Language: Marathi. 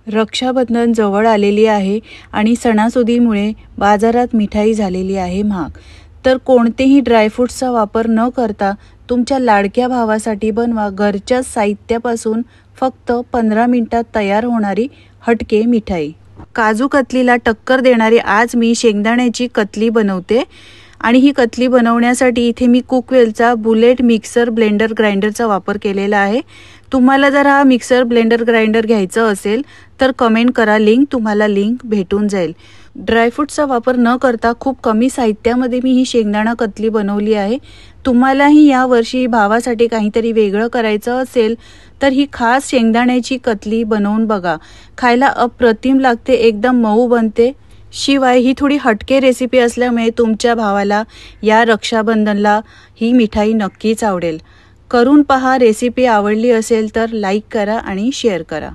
रक्षाबंधन जवळ आलेली आहे आणि सणासुदीमुळे बाजारात मिठाई झालेली आहे महाग। तर कोणतेही ड्रायफ्रूट्सचा वापर न करता तुमच्या लाडक्या भावासाठी बनवा घरच्या साहित्यापासून फक्त 15 मिनिटात तयार होणारी हटके मिठाई। काजू कतलीला टक्कर देणारी आज मी शेंगदाण्याची कतली बनवते आणि ही कतली बनवण्यासाठी इथे मी कुकवेलचा बुलेट मिक्सर ब्लेंडर ग्राइंडरचा वापर केलेला आहे। तुम्हाला जर हा मिक्सर ब्लेंडर ग्राइंडर घ्यायचा असेल तर कमेंट करा, तुम्हाला लिंक भेटून जाईल। ड्रायफ्रूट्सचा वापर न करता खूप कमी साहित्यामध्ये मी ही शेंगदाणा कतली बनवली आहे। तुम्हालाही या वर्षी भावासाठी काहीतरी वेगळं करायचं असेल तर ही खास शेंगदाण्याची कतली बनवून बघा। खायला अप्रतिम लागते, एकदम मऊ बनते। शिवाय ही थोडी हटके रेसिपी असल्यामुळे तुमच्या भावाला या रक्षाबंधनला ही मिठाई नक्कीच आवडेल। करून पहा। रेसिपी आवडली असेल तर लाईक करा आणि शेअर करा।